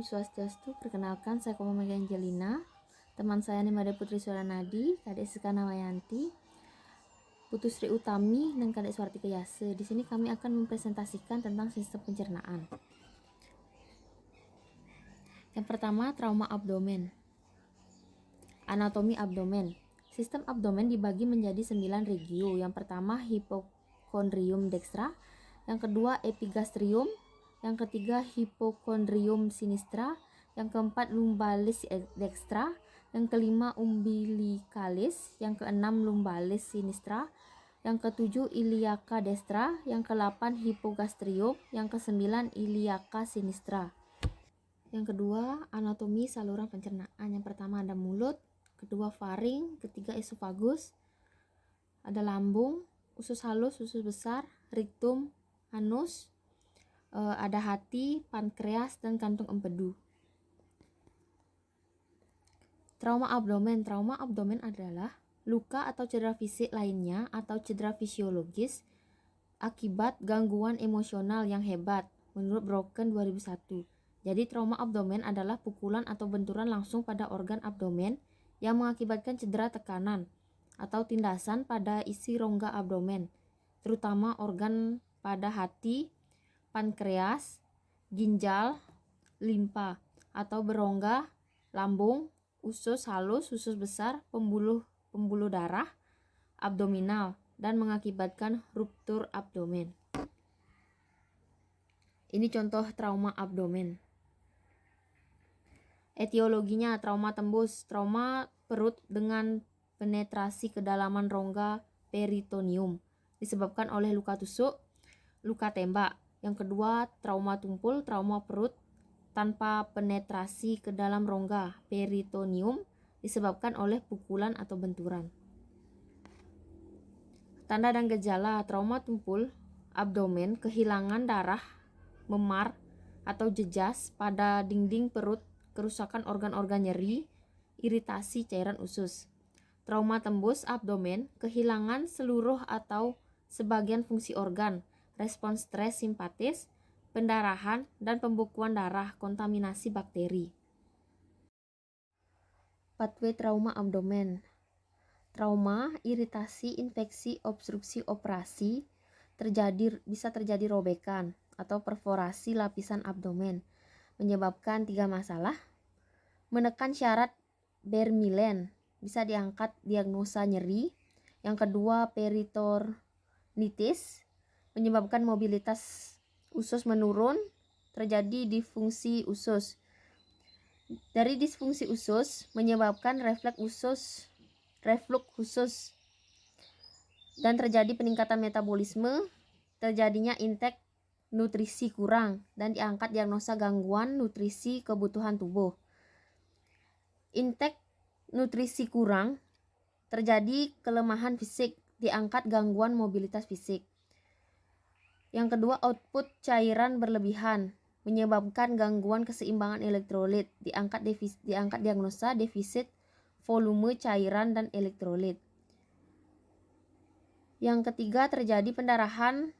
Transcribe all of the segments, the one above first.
Swastiastu. Perkenalkan, saya Koma Mega Angelina. Teman saya Nimade Putri Suranadi, Kadek Sekana Wayanti, Putu Sri Utami, dan Kadek Suarti Kayase. Di sini kami akan mempresentasikan tentang sistem pencernaan. Yang pertama, trauma abdomen. Anatomi abdomen. Sistem abdomen dibagi menjadi 9 regio. Yang pertama, hipokondrium dextra. Yang kedua, epigastrium. Yang ketiga, hipokondrium sinistra. Yang keempat, lumbalis dextra. Yang kelima, umbilicalis. Yang keenam, lumbalis sinistra. Yang ketujuh, iliaca destra. Yang ke-8, hipogastrium. Yang ke-9, iliaca sinistra. Yang kedua, anatomi saluran pencernaan. Yang pertama ada mulut, kedua faring, ketiga esofagus, ada lambung, usus halus, usus besar, rectum, anus, ada hati, pankreas, dan kantung empedu. Trauma abdomen. Trauma abdomen adalah luka atau cedera fisik lainnya atau cedera fisiologis akibat gangguan emosional yang hebat, menurut Broken 2001. Jadi trauma abdomen adalah pukulan atau benturan langsung pada organ abdomen yang mengakibatkan cedera tekanan atau tindasan pada isi rongga abdomen, terutama organ pada hati, pankreas, ginjal, limpa, atau berongga, lambung, usus halus, usus besar, pembuluh darah, abdominal, dan mengakibatkan ruptur abdomen. Ini contoh trauma abdomen. Etiologinya, trauma tembus, trauma perut dengan penetrasi kedalaman rongga peritoneum disebabkan oleh luka tusuk, luka tembak. Yang kedua, trauma tumpul, trauma perut tanpa penetrasi ke dalam rongga peritoneum disebabkan oleh pukulan atau benturan. Tanda dan gejala trauma tumpul abdomen, kehilangan darah, memar atau jejas pada dinding perut, kerusakan organ-organ nyeri, iritasi cairan usus. Trauma tembus abdomen, kehilangan seluruh atau sebagian fungsi organ, respons stres simpatis, pendarahan, dan pembekuan darah, kontaminasi bakteri. Pathway trauma abdomen. Trauma, iritasi, infeksi, obstruksi, operasi, bisa terjadi robekan atau perforasi lapisan abdomen, menyebabkan 3 masalah. Menekan syarat Vermeulen, bisa diangkat diagnosa nyeri. Yang kedua, peritornitis, menyebabkan mobilitas usus menurun, terjadi disfungsi usus. Dari disfungsi usus menyebabkan reflux usus dan terjadi peningkatan metabolisme, terjadinya intake nutrisi kurang, dan diangkat diagnosa gangguan nutrisi kebutuhan tubuh. Intake nutrisi kurang, terjadi kelemahan fisik, diangkat gangguan mobilitas fisik. Yang kedua, output cairan berlebihan, menyebabkan gangguan keseimbangan elektrolit, diangkat diagnosa defisit volume cairan dan elektrolit. Yang ketiga, terjadi pendarahan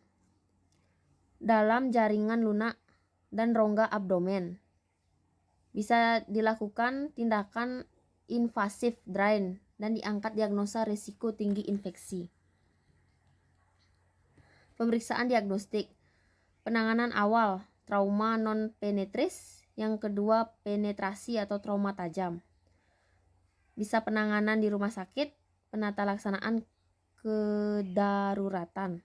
dalam jaringan lunak dan rongga abdomen. Bisa dilakukan tindakan invasif drain dan diangkat diagnosa risiko tinggi infeksi. Pemeriksaan diagnostik. Penanganan awal, trauma non penetris. Yang kedua, penetrasi atau trauma tajam. Bisa penanganan di rumah sakit, penata laksanaan kedaruratan.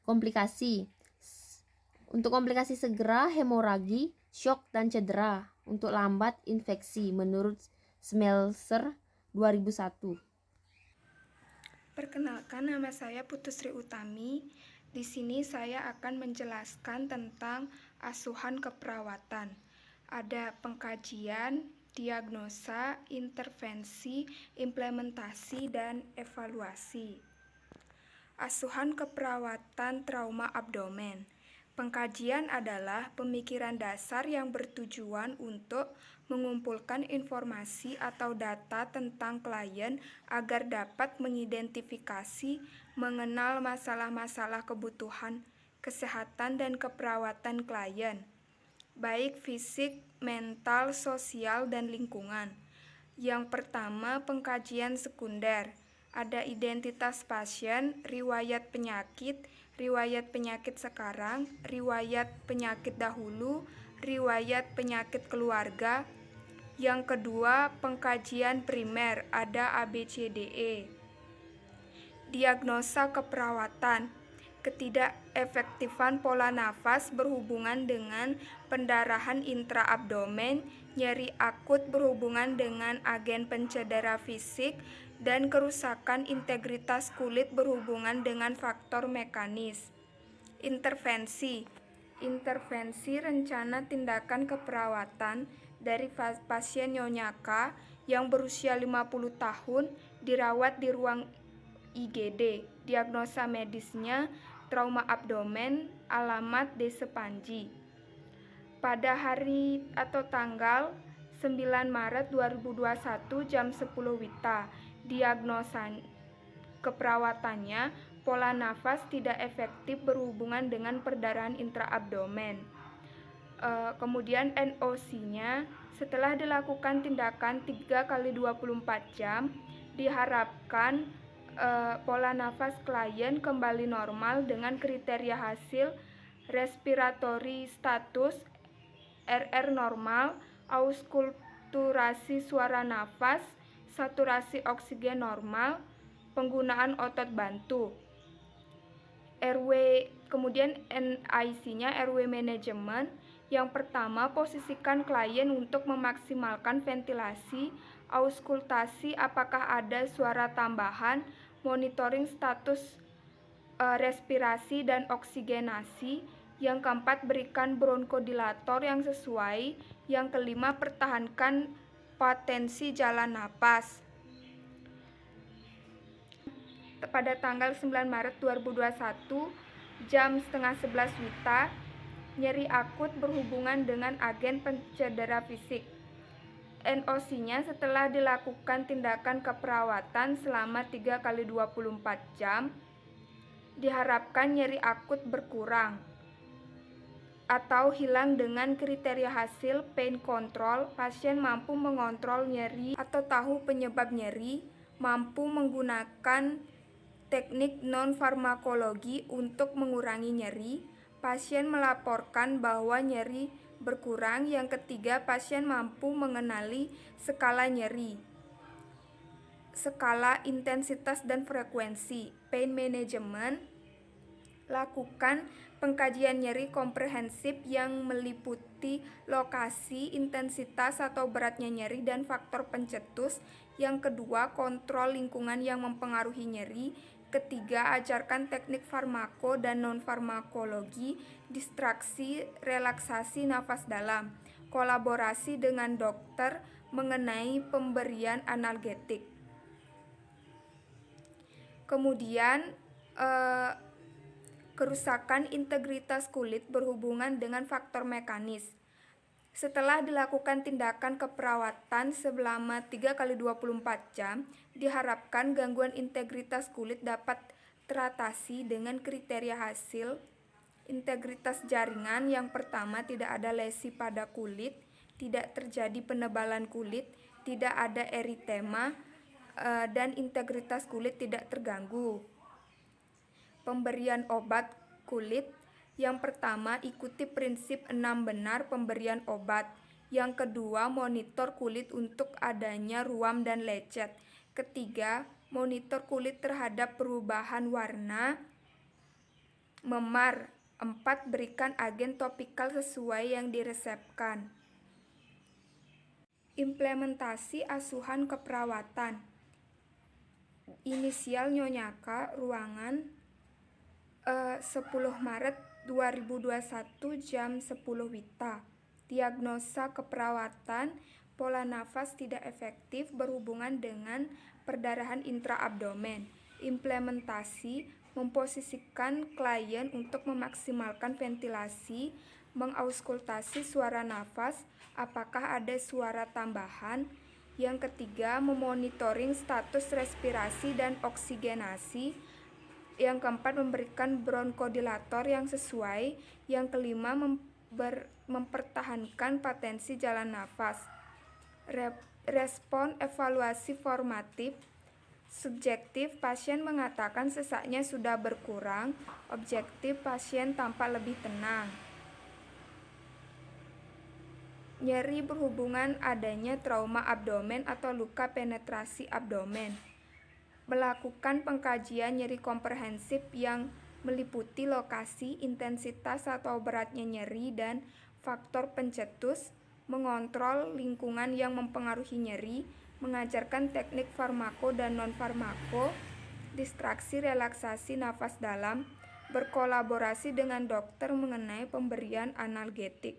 Komplikasi. Untuk komplikasi segera, hemoragi, shock, dan cedera. Untuk lambat, infeksi menurut Smelser 2001. Perkenalkan, nama saya Putu Sri Utami. Di sini saya akan menjelaskan tentang asuhan keperawatan. Ada pengkajian, diagnosa, intervensi, implementasi, dan evaluasi. Asuhan keperawatan trauma abdomen. Pengkajian adalah pemikiran dasar yang bertujuan untuk mengumpulkan informasi atau data tentang klien agar dapat mengidentifikasi, mengenal masalah-masalah kebutuhan kesehatan dan keperawatan klien, baik fisik, mental, sosial, dan lingkungan. Yang pertama, pengkajian sekunder. Ada identitas pasien, riwayat penyakit sekarang, riwayat penyakit dahulu, riwayat penyakit keluarga. Yang kedua, pengkajian primer, ada ABCDE. Diagnosa keperawatan. Ketidakefektifan pola nafas berhubungan dengan pendarahan intraabdomen, nyeri akut berhubungan dengan agen pencedera fisik, dan kerusakan integritas kulit berhubungan dengan faktor mekanis. Intervensi rencana tindakan keperawatan dari pasien Nyonya K yang berusia 50 tahun dirawat di ruang IGD. Diagnosa medisnya trauma abdomen, alamat Desa Panji. Pada hari atau tanggal 9 Maret 2021 jam 10 WITA. Diagnosa keperawatannya pola nafas tidak efektif berhubungan dengan perdarahan intraabdomen. Kemudian NOC-nya setelah dilakukan tindakan 3 kali 24 jam diharapkan pola nafas klien kembali normal dengan kriteria hasil respiratory status RR normal, auskulturasi suara nafas, saturasi oksigen normal, penggunaan otot bantu. Kemudian NIC-nya RW manajemen. Yang pertama, posisikan klien untuk memaksimalkan ventilasi, auskultasi apakah ada suara tambahan, monitoring status respirasi dan oksigenasi. Yang keempat, berikan bronkodilator yang sesuai. Yang kelima, pertahankan potensi jalan napas. Pada tanggal 9 Maret 2021 jam setengah 11 WITA, nyeri akut berhubungan dengan agen pencedera fisik. NOC-nya setelah dilakukan tindakan keperawatan selama 3 kali 24 jam diharapkan nyeri akut berkurang atau hilang dengan kriteria hasil pain control. Pasien mampu mengontrol nyeri atau tahu penyebab nyeri, mampu menggunakan teknik non-farmakologi untuk mengurangi nyeri. Pasien melaporkan bahwa nyeri berkurang. Yang ketiga, pasien mampu mengenali skala nyeri, skala intensitas dan frekuensi. Pain management, lakukan pengkajian nyeri komprehensif yang meliputi lokasi, intensitas atau beratnya nyeri, dan faktor pencetus. Yang kedua, kontrol lingkungan yang mempengaruhi nyeri. Ketiga, ajarkan teknik farmako dan non-farmakologi, distraksi, relaksasi nafas dalam, kolaborasi dengan dokter mengenai pemberian analgetik. Kemudian, kerusakan integritas kulit berhubungan dengan faktor mekanis. Setelah dilakukan tindakan keperawatan selama 3 kali 24 jam, diharapkan gangguan integritas kulit dapat teratasi dengan kriteria hasil. Integritas jaringan yang pertama, tidak ada lesi pada kulit, tidak terjadi penebalan kulit, tidak ada eritema, dan integritas kulit tidak terganggu. Pemberian obat kulit. Yang pertama, ikuti prinsip 6 benar pemberian obat. Yang kedua, monitor kulit untuk adanya ruam dan lecet. Ketiga, monitor kulit terhadap perubahan warna, memar. 4. Berikan agen topikal sesuai yang diresepkan. Implementasi asuhan keperawatan. Inisial Nyonya K, ruangan 10 Maret 2021 jam 10 WITA. Diagnosa keperawatan pola nafas tidak efektif berhubungan dengan perdarahan intraabdomen. Implementasi, memposisikan klien untuk memaksimalkan ventilasi, mengauskultasi suara nafas, apakah ada suara tambahan. Yang ketiga, memonitoring status respirasi dan oksigenasi, Yang keempat, memberikan bronkodilator yang sesuai. Yang kelima, mempertahankan patensi jalan nafas. Respon evaluasi formatif. Subjektif, pasien mengatakan sesaknya sudah berkurang. Objektif, pasien tampak lebih tenang. Nyeri berhubungan adanya trauma abdomen atau luka penetrasi abdomen. Melakukan pengkajian nyeri komprehensif yang meliputi lokasi, intensitas atau beratnya nyeri, dan faktor pencetus, mengontrol lingkungan yang mempengaruhi nyeri, mengajarkan teknik farmako dan non-farmako, distraksi relaksasi nafas dalam, berkolaborasi dengan dokter mengenai pemberian analgetik.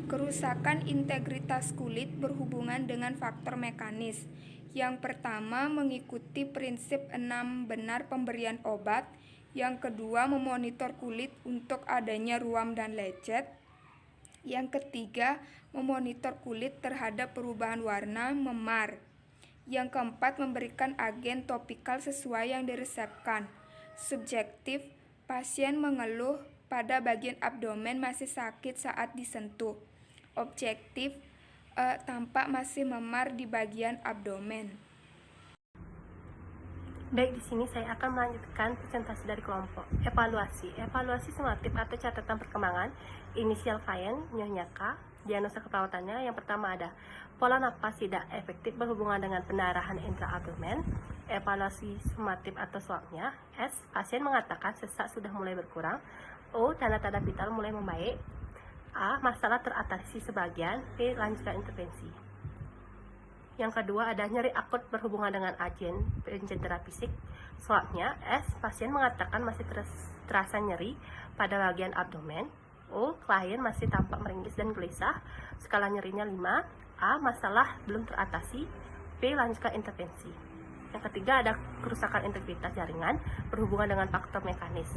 Kerusakan integritas kulit berhubungan dengan faktor mekanis. Yang pertama, mengikuti prinsip 6 benar pemberian obat. Yang kedua, memonitor kulit untuk adanya ruam dan lecet. Yang ketiga, memonitor kulit terhadap perubahan warna, memar. Yang keempat, memberikan agen topikal sesuai yang diresepkan. Subjektif, pasien mengeluh pada bagian abdomen masih sakit saat disentuh. Objektif, tampak masih memar di bagian abdomen. Baik, di sini saya akan melanjutkan presentasi dari kelompok. Evaluasi. Evaluasi sumatif atau catatan perkembangan. Inisial Fayen, Nyonya K. Diagnosa keperawatannya. Yang pertama ada pola napas tidak efektif berhubungan dengan pendarahan intraabdomen. Evaluasi sumatif atau swabnya. S. Pasien mengatakan sesak sudah mulai berkurang. O. Tanda-tanda vital mulai membaik. A. Masalah teratasi sebagian. B. Lanjutkan intervensi. Yang kedua ada nyeri akut berhubungan dengan agen pencedera fisik. Swabnya. S. Pasien mengatakan masih terasa nyeri pada bagian abdomen. O. Klien masih tampak meringis dan gelisah. Skala nyerinya 5. A. Masalah belum teratasi. B. Lanjutkan intervensi. Yang ketiga ada kerusakan integritas jaringan berhubungan dengan faktor mekanis.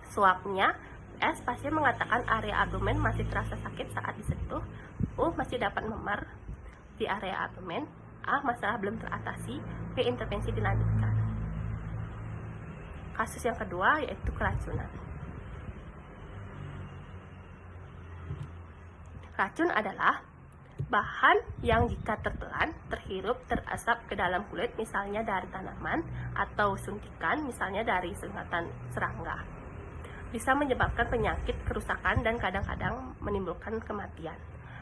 Swabnya. S. Pasien mengatakan area abdomen masih terasa sakit saat disentuh. O. Masih dapat memar di area abdomen. A. Masalah belum teratasi. B. Intervensi dilanjutkan. Kasus yang kedua yaitu keracunan. Racun adalah bahan yang jika tertelan, terhirup, terasap ke dalam kulit, misalnya dari tanaman, atau suntikan, misalnya dari sengatan serangga. Bisa menyebabkan penyakit, kerusakan, dan kadang-kadang menimbulkan kematian.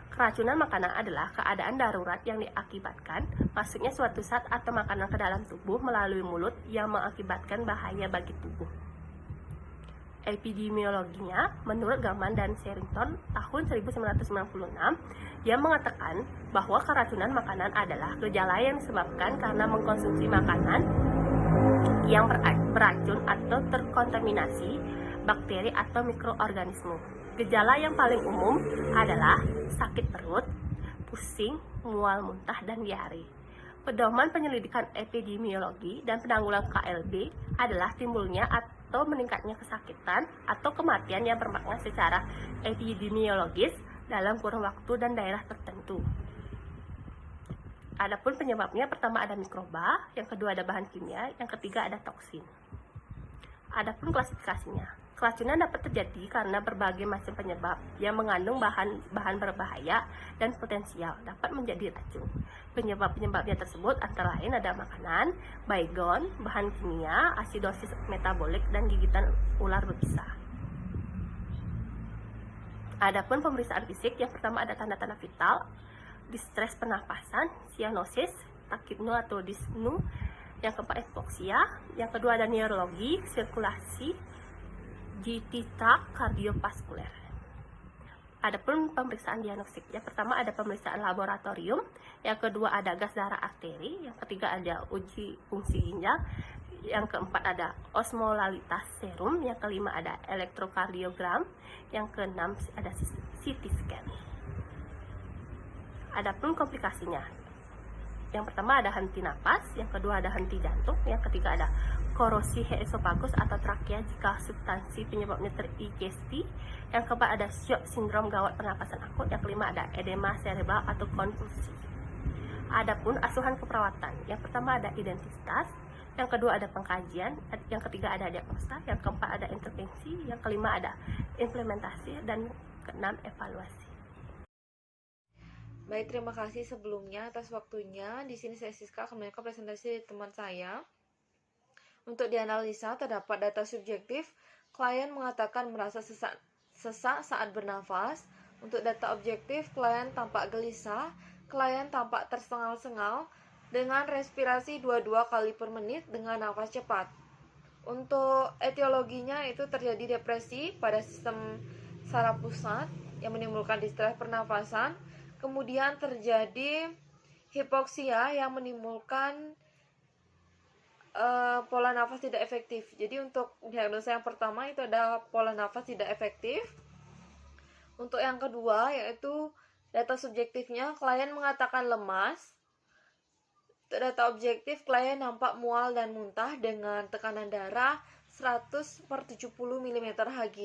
Keracunan makanan adalah keadaan darurat yang diakibatkan masuknya suatu zat atau makanan ke dalam tubuh melalui mulut yang mengakibatkan bahaya bagi tubuh. Epidemiologinya, menurut Gaman dan Sherrington tahun 1996, yang mengatakan bahwa keracunan makanan adalah gejala yang disebabkan karena mengkonsumsi makanan yang beracun atau terkontaminasi bakteri atau mikroorganisme. Gejala yang paling umum adalah sakit perut, pusing, mual muntah, dan diare. Pedoman penyelidikan epidemiologi dan penanggulangan KLB adalah timbulnya atau meningkatnya kesakitan atau kematian yang bermakna secara epidemiologis dalam kurun waktu dan daerah tertentu. Adapun penyebabnya, pertama ada mikroba, yang kedua ada bahan kimia, yang ketiga ada toksin. Adapun klasifikasinya, keracunan dapat terjadi karena berbagai macam penyebab yang mengandung bahan berbahaya dan potensial dapat menjadi racun. Penyebab-penyebabnya tersebut antara lain ada makanan, baygon, bahan kimia, asidosis metabolik, dan gigitan ular berbisa. Adapun pemeriksaan fisik, yang pertama ada tanda-tanda vital, distres pernapasan, cyanosis, takipnu atau dyspnu, yang keempat hipoksia, yang kedua ada neurologi, sirkulasi, GT tract, kardiovaskuler. Adapun pemeriksaan diagnostik, yang pertama ada pemeriksaan laboratorium, yang kedua ada gas darah arteri, yang ketiga ada uji fungsi ginjal, yang keempat ada osmolalitas serum, yang kelima ada elektrokardiogram, yang keenam ada CT scan. Adapun komplikasinya, yang pertama ada henti napas, yang kedua ada henti jantung, yang ketiga ada korosi esofagus atau trakea jika substansi penyebabnya terigesti, yang keempat ada shock sindrom gawat pernapasan akut, yang kelima ada edema cerebral atau konvulsi. Adapun asuhan keperawatan, yang pertama ada identitas, Yang kedua ada pengkajian, yang ketiga ada diagnosa, yang keempat ada intervensi, yang kelima ada implementasi, dan keenam evaluasi. Baik, terima kasih sebelumnya atas waktunya. Di sini saya Siska akan menyampaikan presentasi dari teman saya. Untuk dianalisa, terdapat data subjektif. Klien mengatakan merasa sesak saat bernafas. Untuk data objektif, klien tampak gelisah, klien tampak tersengal-sengal dengan respirasi 22 kali per menit dengan nafas cepat. Untuk etiologinya itu terjadi depresi pada sistem saraf pusat yang menimbulkan distress pernafasan. Kemudian terjadi hipoksia yang menimbulkan pola nafas tidak efektif. Jadi untuk diagnosa yang pertama itu ada pola nafas tidak efektif. Untuk yang kedua yaitu data subjektifnya, klien mengatakan lemas. Untuk data objektif, klien nampak mual dan muntah dengan tekanan darah 100/70 mm/Hg.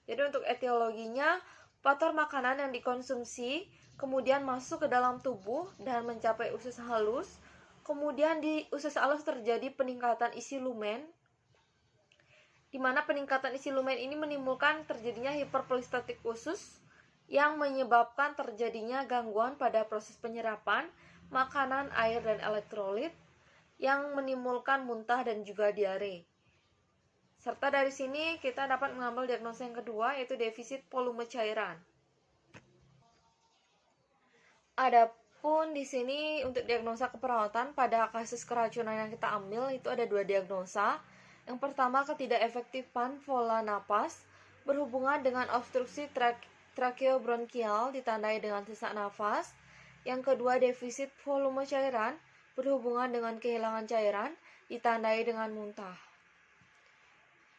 Jadi untuk etiologinya, faktor makanan yang dikonsumsi kemudian masuk ke dalam tubuh dan mencapai usus halus. Kemudian di usus halus terjadi peningkatan isi lumen, di mana peningkatan isi lumen ini menimbulkan terjadinya hiperperistaltik usus yang menyebabkan terjadinya gangguan pada proses penyerapan makanan, air, dan elektrolit yang menimbulkan muntah dan juga diare. Serta dari sini kita dapat mengambil diagnosa yang kedua yaitu defisit volume cairan. Adapun di sini untuk diagnosa keperawatan pada kasus keracunan yang kita ambil itu ada dua diagnosa. Yang pertama, ketidakefektifan pola napas berhubungan dengan obstruksi tracheobronchial ditandai dengan sesak nafas. Yang kedua, defisit volume cairan berhubungan dengan kehilangan cairan ditandai dengan muntah.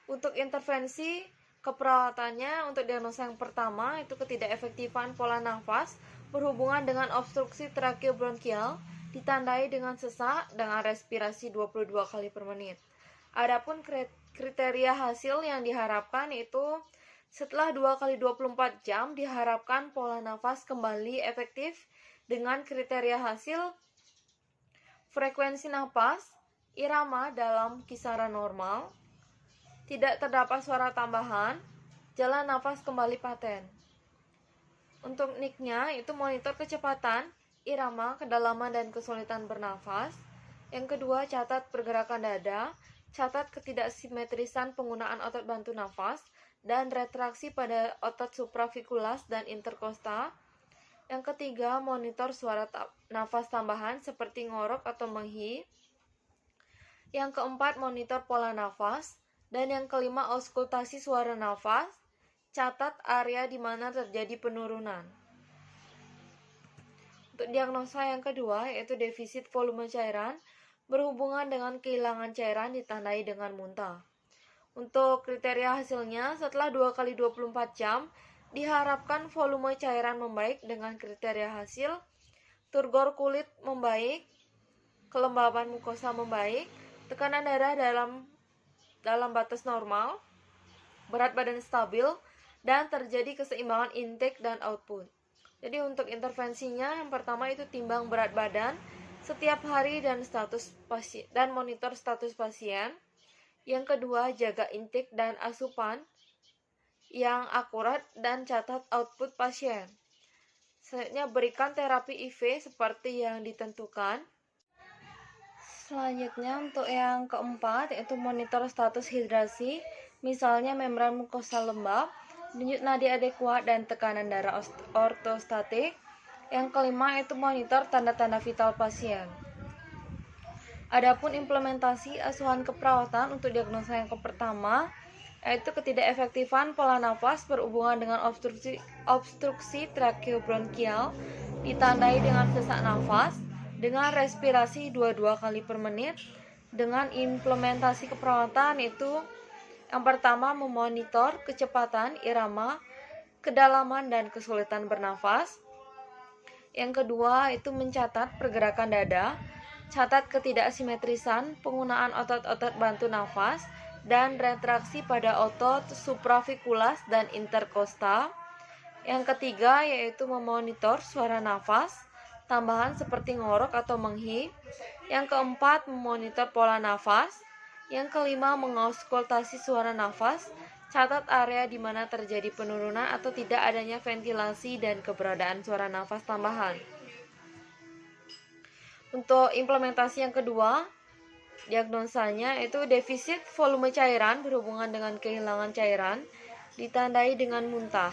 Untuk intervensi keperawatannya, untuk diagnosa yang pertama itu ketidakefektifan pola nafas berhubungan dengan obstruksi tracheobronchial ditandai dengan sesak dengan respirasi 22 kali per menit. Adapun kriteria hasil yang diharapkan itu setelah 2 kali 24 jam diharapkan pola nafas kembali efektif dengan kriteria hasil frekuensi napas, irama dalam kisaran normal, tidak terdapat suara tambahan, jalan nafas kembali paten. Untuk NIC-nya itu monitor kecepatan, irama, kedalaman, dan kesulitan bernafas. Yang kedua, catat pergerakan dada, catat ketidaksimetrisan penggunaan otot bantu nafas, dan retraksi pada otot supravikulas dan interkosta. Yang ketiga, monitor suara nafas tambahan seperti ngorok atau menghi. Yang keempat, monitor pola nafas. Dan yang kelima, auskultasi suara nafas. Catat area di mana terjadi penurunan. Untuk diagnosa yang kedua, yaitu defisit volume cairan, berhubungan dengan kehilangan cairan ditandai dengan muntah. Untuk kriteria hasilnya, setelah 2 kali 24 jam, diharapkan volume cairan membaik dengan kriteria hasil, turgor kulit membaik, kelembaban mukosa membaik, tekanan darah dalam batas normal, berat badan stabil, dan terjadi keseimbangan intake dan output. Jadi untuk intervensinya, yang pertama itu timbang berat badan setiap hari dan monitor status pasien. Yang kedua, jaga intake dan asupan yang akurat dan catat output pasien. Selanjutnya, berikan terapi IV seperti yang ditentukan. Selanjutnya, untuk yang keempat yaitu monitor status hidrasi, misalnya membran mukosa lembab, denyut nadi adekuat, dan tekanan darah ortostatik. Yang kelima itu monitor tanda-tanda vital pasien. Adapun implementasi asuhan keperawatan untuk diagnosa yang pertama yaitu ketidakefektifan pola nafas berhubungan dengan obstruksi tracheobronchial ditandai dengan sesak nafas dengan respirasi 22 kali per menit. Dengan implementasi keperawatan itu yang pertama memonitor kecepatan, irama, kedalaman, dan kesulitan bernafas. Yang kedua itu mencatat pergerakan dada, catat ketidaksimetrisan penggunaan otot-otot bantu nafas, dan retraksi pada otot supravikulas dan interkosta. Yang ketiga yaitu memonitor suara nafas, tambahan seperti ngorok atau menghip. Yang keempat, memonitor pola nafas. Yang kelima, mengauskultasi suara nafas. Catat area di mana terjadi penurunan atau tidak adanya ventilasi dan keberadaan suara nafas tambahan. Untuk implementasi yang kedua, diagnosanya itu defisit volume cairan berhubungan dengan kehilangan cairan, ditandai dengan muntah.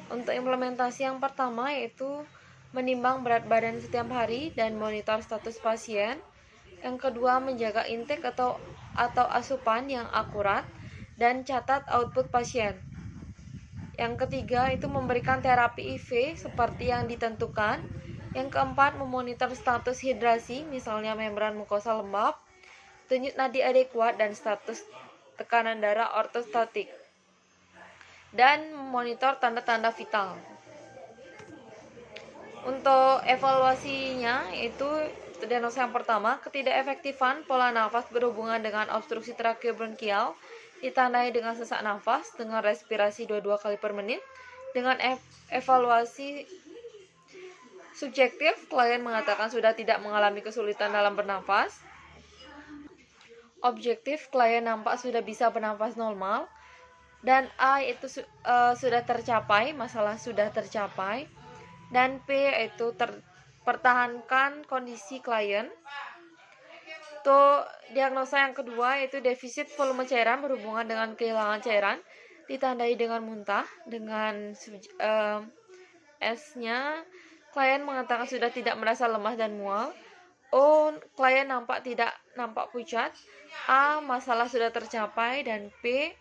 Untuk implementasi yang pertama yaitu menimbang berat badan setiap hari dan monitor status pasien. Yang kedua, menjaga intake atau asupan yang akurat dan catat output pasien. Yang ketiga, itu memberikan terapi IV seperti yang ditentukan. Yang keempat, memonitor status hidrasi, misalnya membran mukosa lembab, denyut nadi adekuat, dan status tekanan darah ortostatik. Dan memonitor tanda-tanda vital. Untuk evaluasinya, yaitu diagnosa yang pertama, ketidakefektifan pola nafas berhubungan dengan obstruksi trakeobronkial, ditandai dengan sesak nafas dengan respirasi 22 kali per menit. Dengan evaluasi subjektif, klien mengatakan sudah tidak mengalami kesulitan dalam bernafas. Objektif, klien nampak sudah bisa bernafas normal. Dan A itu sudah tercapai, masalah sudah tercapai. Dan P itu pertahankan kondisi klien. Untuk diagnosa yang kedua yaitu defisit volume cairan berhubungan dengan kehilangan cairan, ditandai dengan muntah. Dengan S-nya, klien mengatakan sudah tidak merasa lemas dan mual. O, klien tidak nampak pucat. A, masalah sudah tercapai. Dan P,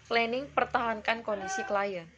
planning pertahankan kondisi klien.